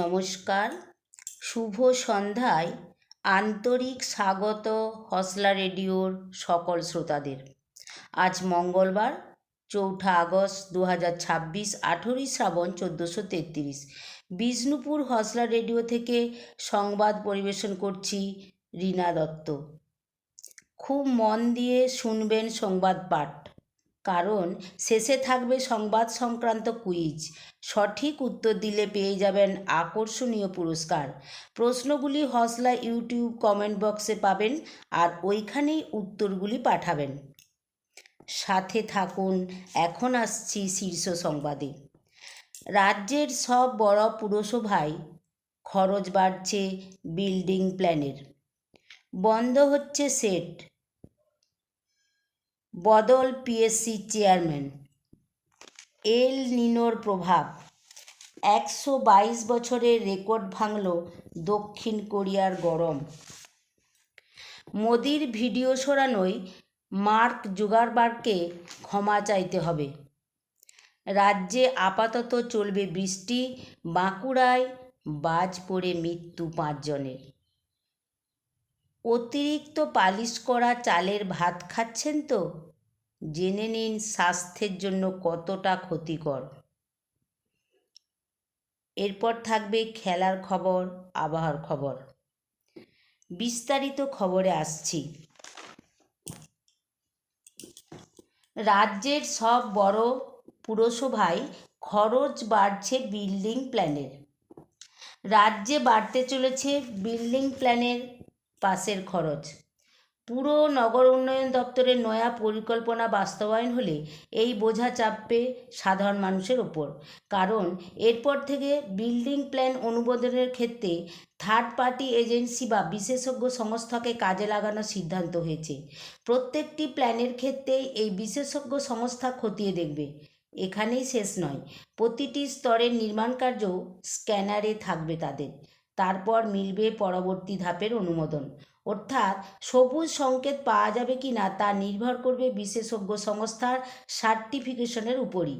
নমস্কার, শুভ সন্ধ্যায় আন্তরিক স্বাগত হসলা রেডিওর সকল শ্রোতাদের। আজ মঙ্গলবার 4 আগস্ট 2026, 18 শ্রাবণ 1433। বিষ্ণুপুর হসলা রেডিও থেকে সংবাদ পরিবেশন করছি রীনা দত্ত। খুব মন দিয়ে শুনবেন সংবাদ পাঠ, কারণ শেষে থাকবে সংবাদ সংক্রান্ত কুইজ। সঠিক উত্তর দিলে পেয়ে যাবেন আকর্ষণীয় পুরস্কার। প্রশ্নগুলি হসলা ইউটিউব কমেন্ট বক্সে পাবেন, আর ওইখানেই উত্তরগুলি পাঠাবেন। সাথে থাকুন। এখন আসছি শীর্ষ সংবাদে। রাজ্যের সব বড় পুরসভায় খরচ বাড়ছে বিল্ডিং প্ল্যানের। বন্ধ হচ্ছে সেট, বদল পিএসসি চেয়ারম্যান। এল নিনোর প্রভাব, 122 বছরের রেকর্ড ভাঙল দক্ষিণ কোরিয়ার গরম। মোদির ভিডিও সরানোয় মার্ক জুকারবার্গকে ক্ষমা চাইতে হবে। রাজ্যে আপাতত চলবে বৃষ্টি, বাঁকুড়ায় বাজ পড়ে মৃত্যু 5 জনের। অতিরিক্ত পালিশ করা চালের ভাত খাচ্ছেন তো জেনে নিন স্বাস্থ্যের জন্য কতটা ক্ষতিকর। এরপর থাকবে খেলার খবর, আবহাওয়ার খবর। বিস্তারিত খবরে আসছি। রাজ্যের সব বড় পুরসভায় খরচ বাড়ছে বিল্ডিং প্ল্যানের। রাজ্যে বাড়তে চলেছে বিল্ডিং প্ল্যানের পাসের খরচ। পুর নগর উন্নয়ন দপ্তরের নয়া পরিকল্পনা বাস্তবায়ন হলে এই বোঝা চাপবে সাধারণ মানুষের ওপর। কারণ এরপর থেকে বিল্ডিং প্ল্যান অনুমোদনের ক্ষেত্রে থার্ড পার্টি এজেন্সি বা বিশেষজ্ঞ সংস্থাকে কাজে লাগানোর সিদ্ধান্ত হয়েছে। প্রত্যেকটি প্ল্যানের ক্ষেত্রেই এই বিশেষজ্ঞ সংস্থা খতিয়ে দেখবে। এখানেই শেষ নয়, প্রতিটি স্তরের নির্মাণ কার্য স্ক্যানারে থাকবে তাদের। তারপর মিলবে পরবর্তী ধাপের অনুমোদন। অর্থাৎ সবুজ সংকেত পাওয়া যাবে কি না তা নির্ভর করবে বিশেষজ্ঞ সংস্থার সার্টিফিকেশনের উপরই।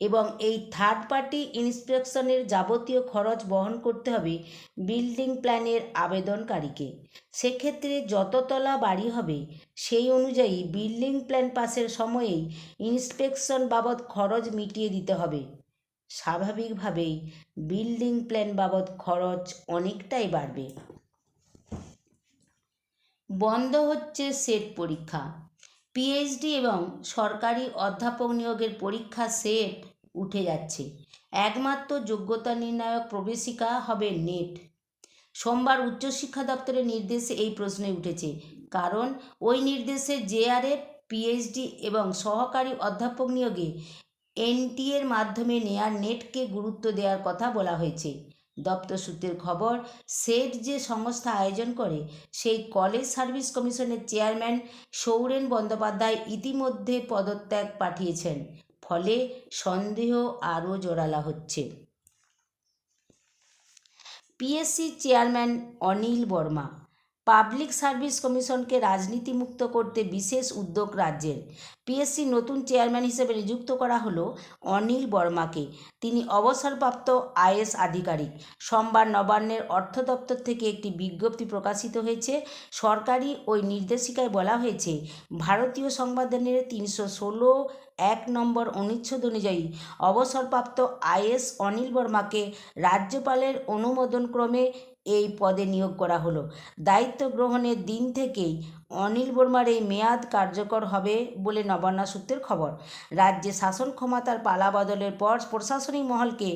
এবং এই থার্ড পার্টি ইন্সপেকশনের যাবতীয় খরচ বহন করতে হবে বিল্ডিং প্ল্যানের আবেদনকারীকে। সেক্ষেত্রে যত তলা বাড়ি হবে সেই অনুযায়ী বিল্ডিং প্ল্যান পাসের সময়েই ইন্সপেকশন বাবদ খরচ মিটিয়ে দিতে হবে। স্বাভাবিকভাবেই বিল্ডিং প্ল্যান বাবদ খরচ অনেকটাই বাড়বে। বন্ধ হচ্ছে সেট পরীক্ষা। পিএইচডি এবং সরকারি অধ্যাপক নিয়োগের পরীক্ষা সেট উঠে যাচ্ছে। একমাত্র যোগ্যতা নির্ণায়ক প্রবেশিকা হবে নেট। সোমবার উচ্চশিক্ষা দপ্তরের নির্দেশে এই প্রশ্নে উঠেছে, কারণ ওই নির্দেশে জেআরএফ, পিএইচডি এবং সহকারী অধ্যাপক নিয়োগে এনটিএর মাধ্যমে নেয়ার নেটকে গুরুত্ব দেওয়ার কথা বলা হয়েছে। দপ্তর সূত্রের খবর, সেট যে সংস্থা আয়োজন করে সেই কলেজ সার্ভিস কমিশনের চেয়ারম্যান সৌরেন বন্দ্যোপাধ্যায় ইতিমধ্যে পদত্যাগ পাঠিয়েছেন। ফলে সন্দেহ আরও জোরালো হচ্ছে। PSC chairman Anil Verma. Public service কমিশনকে রাজনীতিমুক্ত করতে বিশেষ উদ্যোগ রাজ্যের। পিএসসি নতুন চেয়ারম্যান হিসেবে নিযুক্ত করা হলো অনিল বর্মাকে। তিনি অবসরপ্রাপ্ত আইএস আধিকারিক। সোমবার নবান্নের অর্থ দপ্তর থেকে একটি বিজ্ঞপ্তি প্রকাশিত হয়েছে। সরকারি ওই নির্দেশিকায় বলা হয়েছে, ভারতীয় সংবিধানের 316(1) নম্বর অনুচ্ছেদ অনুযায়ী অবসরপ্রাপ্ত আইএস অনিল বর্মাকে রাজ্যপালের অনুমোদনক্রমে এই পদে নিয়োগ করা হলো। দায়িত্ব গ্রহণের দিন থেকেই অনিল বর্মার এই মেয়াদ কার্যকর হবে বলে নবান্ন সূত্রের খবর। রাজ্যে শাসন ক্ষমতার পালাবদলের পর প্রশাসনিক মহলকে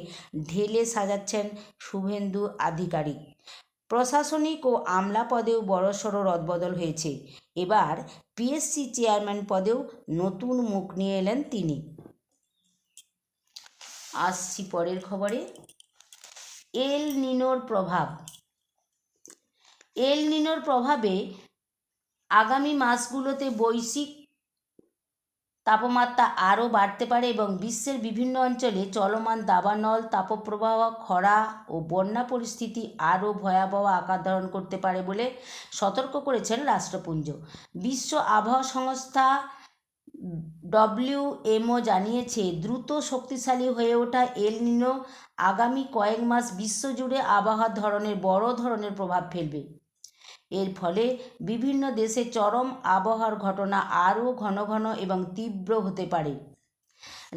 ঢেলে সাজাচ্ছেন শুভেন্দু আধিকারিক। প্রশাসনিক ও আমলা পদেও বড়সড় রদবদল হয়েছে। এবার পিএসসি চেয়ারম্যান পদেও নতুন মুখ নিয়ে এলেন তিনি। আসছি পরের খবরে। এল নিনোর প্রভাব। এল নিনোর প্রভাবে আগামী মাসগুলোতে বৈশ্বিক তাপমাত্রা আরও বাড়তে পারে এবং বিশ্বের বিভিন্ন অঞ্চলে চলমান দাবানল, তাপপ্রবাহ, খরা ও বন্যা পরিস্থিতি আরও ভয়াবহ আকার ধারণ করতে পারে বলে সতর্ক করেছেন রাষ্ট্রপুঞ্জ। বিশ্ব আবহাওয়া সংস্থা ডব্লিউএমও জানিয়েছে দ্রুত শক্তিশালী হয়ে ওঠা এল নিনো আগামী কয়েক মাস বিশ্বজুড়ে আবহাওয়ার ধরনের বড় ধরনের প্রভাব ফেলবে। এর ফলে বিভিন্ন দেশে চরম আবহাওয়ার ঘটনা আরও ঘন ঘন এবং তীব্র হতে পারে।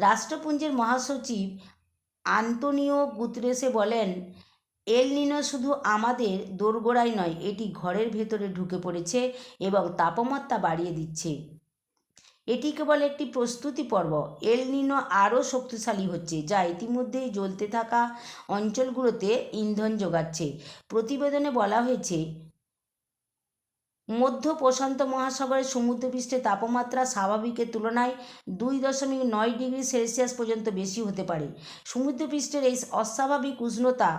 রাষ্ট্রপুঞ্জের মহাসচিব আন্তোনিও গুতেরেস বলেন, এল নিনো শুধু আমাদের দোরগোড়ায় নয়, এটি ঘরের ভেতরে ঢুকে পড়েছে এবং তাপমাত্রা বাড়িয়ে দিচ্ছে। এটি কেবল একটি প্রস্তুতি পর্ব। এল নিনো আরও শক্তিশালী হচ্ছে, যা ইতিমধ্যেই জ্বলতে থাকা অঞ্চলগুলোতে ইন্ধন যোগাচ্ছে। প্রতিবেদনে বলা হয়েছে, মধ্য প্রশান্ত মহাসাগরের সমুদ্রপৃষ্ঠের তাপমাত্রা স্বাভাবিকের তুলনায় 2.9 ডিগ্রি সেলসিয়াস পর্যন্ত বেশি হতে পারে। সমুদ্রপৃষ্ঠের এই অস্বাভাবিক উষ্ণতা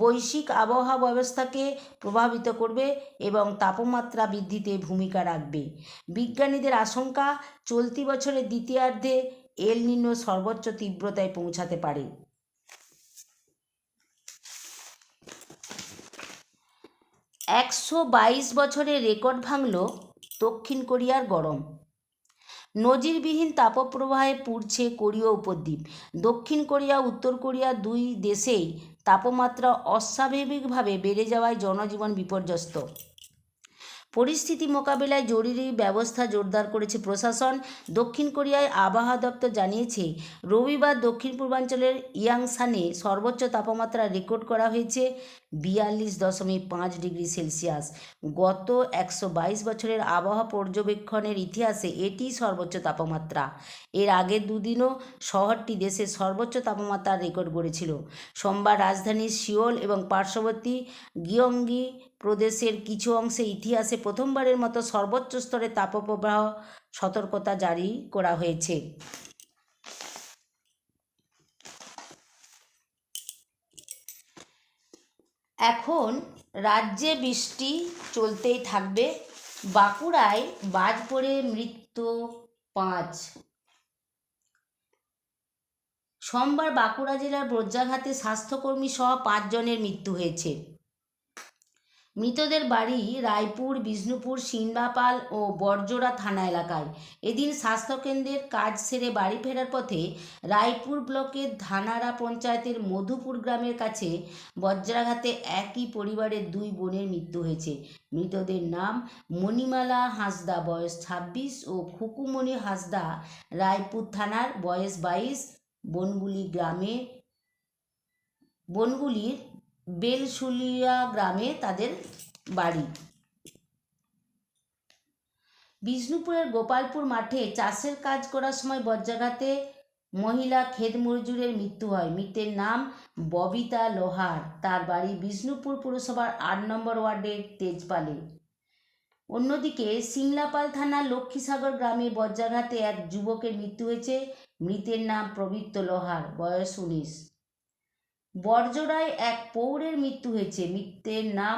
বৈশ্বিক আবহাওয়া ব্যবস্থাকে প্রভাবিত করবে এবং তাপমাত্রা বৃদ্ধিতে ভূমিকা রাখবে। বিজ্ঞানীদের আশঙ্কা, চলতি বছরের দ্বিতীয়ার্ধে এল নিনো সর্বোচ্চ তীব্রতায় পৌঁছাতে পারে। 122 বছরের রেকর্ড ভাঙল দক্ষিণ কোরিয়ার গরম। নজিরবিহীন তাপপ্রবাহে পুড়ছে কোরীয় উপদ্বীপ। দক্ষিণ কোরিয়া উত্তর কোরিয়া দুই দেশেই তাপমাত্রা অস্বাভাবিকভাবে বেড়ে যাওয়ায় জনজীবন বিপর্যস্ত। পরিস্থিতি মোকাবিলায় জরুরি ব্যবস্থা জোরদার করেছে প্রশাসন। দক্ষিণ কোরিয়ায় আবহাওয়া দপ্তর জানিয়েছে, রবিবার দক্ষিণ পূর্বাঞ্চলের ইয়াংসানে সর্বোচ্চ তাপমাত্রা রেকর্ড করা হয়েছে 42.5 ডিগ্রি সেলসিয়াস। গত 122 বছরের আবহাওয়া পর্যবেক্ষণের ইতিহাসে এটি সর্বোচ্চ তাপমাত্রা। এর আগের দুদিনও শহরটি দেশের সর্বোচ্চ তাপমাত্রার রেকর্ড গড়েছিল। সোমবার রাজধানী সিওল এবং পার্শ্ববর্তী গিয়ংগি প্রদেশের কিছু অংশে ইতিহাসে প্রথমবারের মতো সর্বোচ্চ স্তরে তাপপ্রবাহ সতর্কতা জারি করা হয়েছে। এখন রাজ্যে বৃষ্টি চলতেই থাকবে। বাঁকুড়ায় বাজ পড়ে মৃত্যু 5। সোমবার বাঁকুড়া জেলার বজ্রাঘাতে স্বাস্থ্যকর্মী সহ 5 জনের মৃত্যু হয়েছে। মৃতদের বাড়ি রায়পুর, বিষ্ণুপুর, সিংড়াপাল ও বড়জোড়া থানা এলাকায়। এদিন স্বাস্থ্যকেন্দ্রের কাজ সেরে বাড়ি ফেরার পথে রায়পুর ব্লকের ধানারা পঞ্চায়েতের মধুপুর গ্রামের কাছে বজ্রাঘাতে একই পরিবারের 2 বোনের মৃত্যু হয়েছে। মৃতদের নাম মণিমালা হাঁসদা, বয়স 26, ও খুকুমণি হাঁসদা, রায়পুর থানার, বয়স 22, বনগুলির বেলশুলিয়া গ্রামে তাদের বাড়ি। বিষ্ণুপুরের গোপালপুর মাঠে চাষের কাজ করার সময় বজ্রাঘাতে মহিলা ক্ষেত মজুরের মৃত্যু হয়। মৃতের নাম ববিতা লোহার, তার বাড়ি বিষ্ণুপুর পুরসভার 8 নম্বর ওয়ার্ডের তেজপালে। অন্যদিকে সিংলাপাল থানার লক্ষ্মীসাগর গ্রামে বজ্রাঘাতে এক যুবকের মৃত্যু হয়েছে। মৃতের নাম প্রবৃত্ত লোহার, বয়স 19। বড়জোড়ায় এক প্রৌঢ়ের মৃত্যু হয়েছে। মৃতের নাম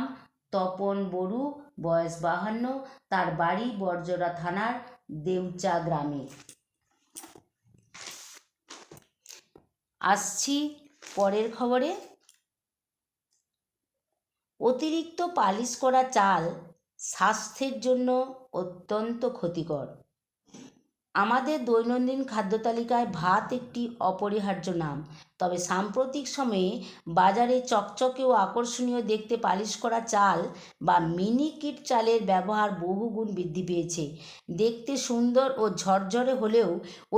তপন বড়ু, বয়স 52, তার বাড়ি বড়জোড়া থানার দেউচা গ্রামে। আসছি পরের খবরে। অতিরিক্ত পালিশ করা চাল স্বাস্থ্যের জন্য অত্যন্ত ক্ষতিকর। আমাদের দৈনন্দিন খাদ্য তালিকায় ভাত একটি অপরিহার্য নাম। তবে সাম্প্রতিক সময়ে বাজারে চকচকে ও আকর্ষণীয় দেখতে পালিশ করা চাল বা মিনিকিট চালের ব্যবহার বহুগুণ বৃদ্ধি পেয়েছে। দেখতে সুন্দর ও ঝরঝরে হলেও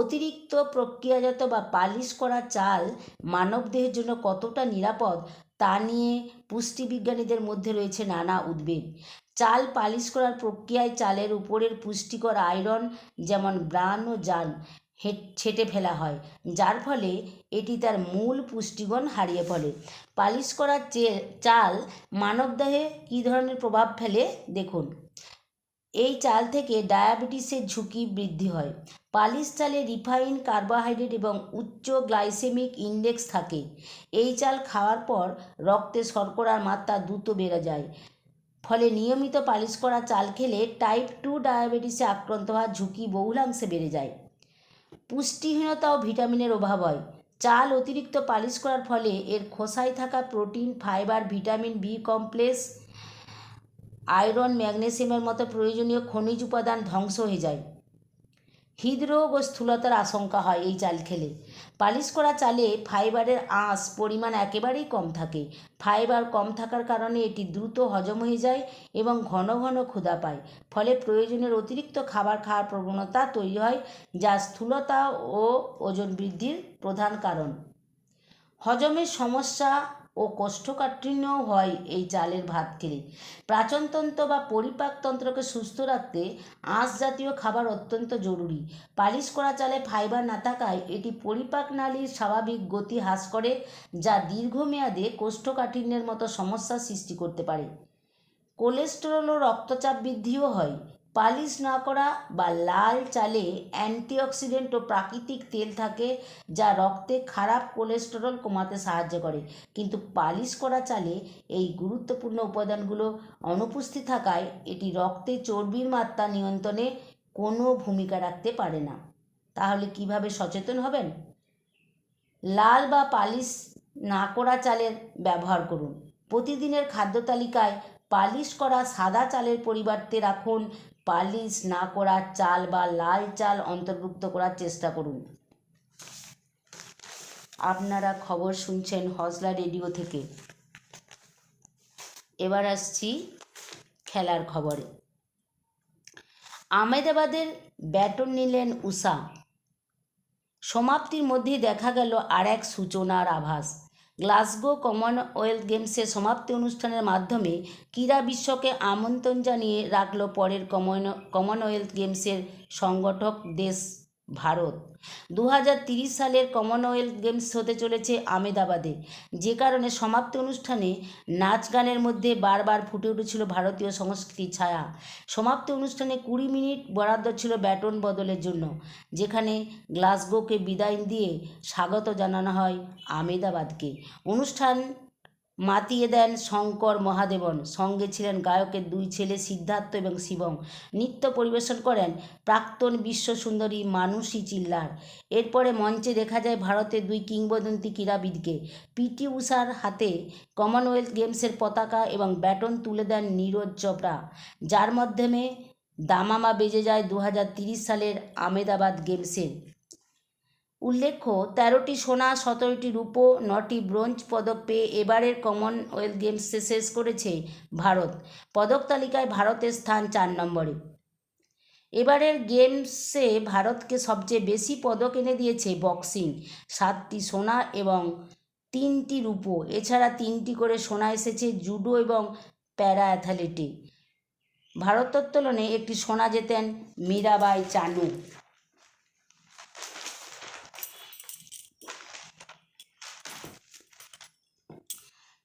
অতিরিক্ত প্রক্রিয়াজাত বা পালিশ করা চাল মানবদেহের জন্য কতটা নিরাপদ তা নিয়ে পুষ্টিবিজ্ঞানীদের মধ্যে রয়েছে নানা উদ্বেগ। চাল পালিশ করার প্রক্রিয়ায় চালের উপরের পুষ্টিকর আয়রন যেমন ব্রান ও জার্ম ছেঁটে ফেলা হয়, যার ফলে এটি তার মূল পুষ্টিগুণ হারিয়ে ফেলে। পালিশ করা চাল মানবদেহে কী ধরনের প্রভাব ফেলে দেখুন। এই চাল থেকে ডায়াবেটিসের ঝুঁকি বৃদ্ধি হয়। পালিশ চালে রিফাইন কার্বোহাইড্রেট এবং উচ্চ গ্লাইসেমিক ইন্ডেক্স থাকে। এই চাল খাওয়ার পর রক্তে শর্করার মাত্রা দ্রুত বেড়ে যায়, ফলে নিয়মিত পালিশ করা চাল খেলে টাইপ 2 ডায়াবেটিসে আক্রান্ত হওয়ার ঝুঁকি বহুলাংশে বেড়ে যায়। পুষ্টিহীনতা ও ভিটামিনের অভাব হয়। চাল অতিরিক্ত পালিশ করার ফলে এর খোসায় থাকা protein, fibre, vitamin B complex, iron, ম্যাগনেসিয়ামের মতো প্রয়োজনীয় খনিজ উপাদান ধ্বংস হয়ে যায়। হৃদরোগ ও স্থূলতার আশঙ্কা হয় এই চাল খেলে। পালিশ করা চালে ফাইবারের আঁশ পরিমাণ একেবারেই কম থাকে। ফাইবার কম থাকার কারণে এটি দ্রুত হজম হয়ে যায় এবং ঘন ঘন ক্ষুধা পায়, ফলে প্রয়োজনের অতিরিক্ত খাবার খাওয়ার প্রবণতা তৈরি হয়, যা স্থূলতা ও ওজন বৃদ্ধির প্রধান কারণ। হজমের সমস্যা ও কোষ্ঠকাঠিন্যও হয় এই চালের ভাত খেলে। পাচনতন্ত্র বা পরিপাকতন্ত্রকে সুস্থ রাখতে আঁশ জাতীয় খাবার অত্যন্ত জরুরি। পালিশ করা চালে ফাইবার না থাকায় এটি পরিপাক নালীর স্বাভাবিক গতি হ্রাস করে, যা দীর্ঘমেয়াদে কোষ্ঠকাঠিন্যের মতো সমস্যার সৃষ্টি করতে পারে। কোলেস্টেরল ও রক্তচাপ বৃদ্ধিও হয়। পালিশ না করা বা লাল চালে অ্যান্টিঅক্সিডেন্ট ও প্রাকৃতিক তেল থাকে, যা রক্তে খারাপ কোলেস্টেরল কমাতে সাহায্য করে, কিন্তু পালিশ করা চালে এই গুরুত্বপূর্ণ উপাদানগুলো অনুপস্থিত থাকায় এটি রক্তে চর্বির মাত্রা নিয়ন্ত্রণে কোনো ভূমিকা রাখতে পারে না। তাহলে কিভাবে সচেতন হবেন? লাল বা পালিশ না করা চালের ব্যবহার করুন। প্রতিদিনের খাদ্য তালিকায় পালিশ করা সাদা চালের পরিবর্তে রাখুন পালিশ না করা চাল বা লাল চাল অন্তর্ভুক্ত করার চেষ্টা করুন। আপনারা খবর শুনছেন হজলা রেডিও থেকে। এবার আসছি খেলার খবরে। আহমেদাবাদের ব্যাটন নিলেন উষা। সমাপ্তির মধ্যেই দেখা গেল আর এক সূচনার আভাস। গ্লাসগো কমনওয়েলথ গেমসের সমাপ্তি অনুষ্ঠানের মাধ্যমে ক্রীড়া বিশ্বকে আমন্ত্রণ জানিয়ে রাখল পরের কমনওয়েলথ গেমসের সংগঠক দেশ ভারত। 2030 সালের কমনওয়েলথ গেমস হতে চলেছে আহমেদাবাদে, যে কারণে সমাপ্তি অনুষ্ঠানে নাচ গানের মধ্যে বারবার ফুটে উঠেছিল ভারতীয় সংস্কৃতির ছায়া। সমাপ্তি অনুষ্ঠানে 20 মিনিট বরাদ্দ ছিল ব্যাটন বদলের জন্য, যেখানে গ্লাসগোকে বিদায় দিয়ে স্বাগত জানানো হয় আহমেদাবাদকে। অনুষ্ঠান মাতিয়ে দেন শঙ্কর মহাদেবন, সঙ্গে ছিলেন গায়কের দুই ছেলে সিদ্ধার্থ এবং শিবম। নৃত্য পরিবেশন করেন প্রাক্তন বিশ্ব সুন্দরী মানুষী চিল্লার। এরপরে মঞ্চে দেখা যায় ভারতের দুই কিংবদন্তি ক্রীড়াবিদকে। পিটি উষার হাতে কমনওয়েলথ গেমসের পতাকা এবং ব্যাটন তুলে দেন নীরজ চোপড়া, যার মাধ্যমে দামামা বেজে যায় 2030 সালের আহমেদাবাদ গেমসের। উল্লেখ্য, 13টি সোনা, 17টি রূপো, 9টি ব্রোঞ্জ পদক পেয়ে এবারের কমনওয়েলথ গেমসে শেষ করেছে ভারত। পদক তালিকায় ভারতের স্থান 4 নম্বরে। এবারের গেমসে ভারতকে সবচেয়ে বেশি পদক এনে দিয়েছে বক্সিং, 7টি সোনা এবং 3টি রূপো। এছাড়া 3টি করে সোনা এসেছে জুডো এবং প্যারা অ্যাথলেটে। ভারোত্তোলনে একটি সোনা জেতেন মীরাবাই চানু।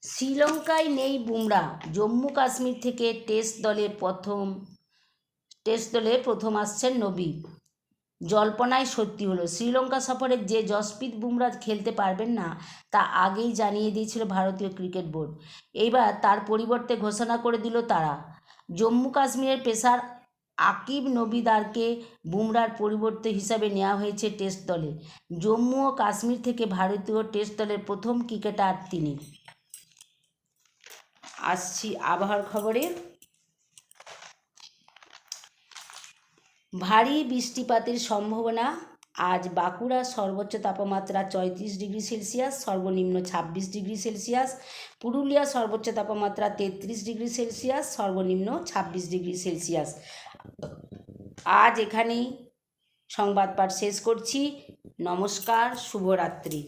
শ্রীলঙ্কায় নেই বুমরা। জম্মু কাশ্মীর থেকে টেস্ট দলে প্রথম আসছেন নবী। জল্পনায় সত্যি হলো। শ্রীলঙ্কা সফরে যে জসপ্রীত বুমরা খেলতে পারবেন না তা আগেই জানিয়ে দিয়েছিল ভারতীয় ক্রিকেট বোর্ড। এইবার তার পরিবর্তে ঘোষণা করে দিল তারা। জম্মু কাশ্মীরের পেসার আকিব নবিদারকে বুমরার পরিবর্তে হিসাবে নেওয়া হয়েছে টেস্ট দলে। জম্মু ও কাশ্মীর থেকে ভারতীয় টেস্ট দলের প্রথম ক্রিকেটার তিনি। আসছি আবহাওয়ার খবরে। ভারী বৃষ্টিপাতের সম্ভাবনা। আজ বাঁকুড়ার সর্বোচ্চ তাপমাত্রা 34 ডিগ্রি সেলসিয়াস, সর্বনিম্ন 26 ডিগ্রি সেলসিয়াস। পুরুলিয়া সর্বোচ্চ তাপমাত্রা 33 ডিগ্রি সেলসিয়াস, সর্বনিম্ন 26 ডিগ্রি সেলসিয়াস। আজ এখানেই সংবাদ পাঠ শেষ করছি। নমস্কার, শুভরাত্রি।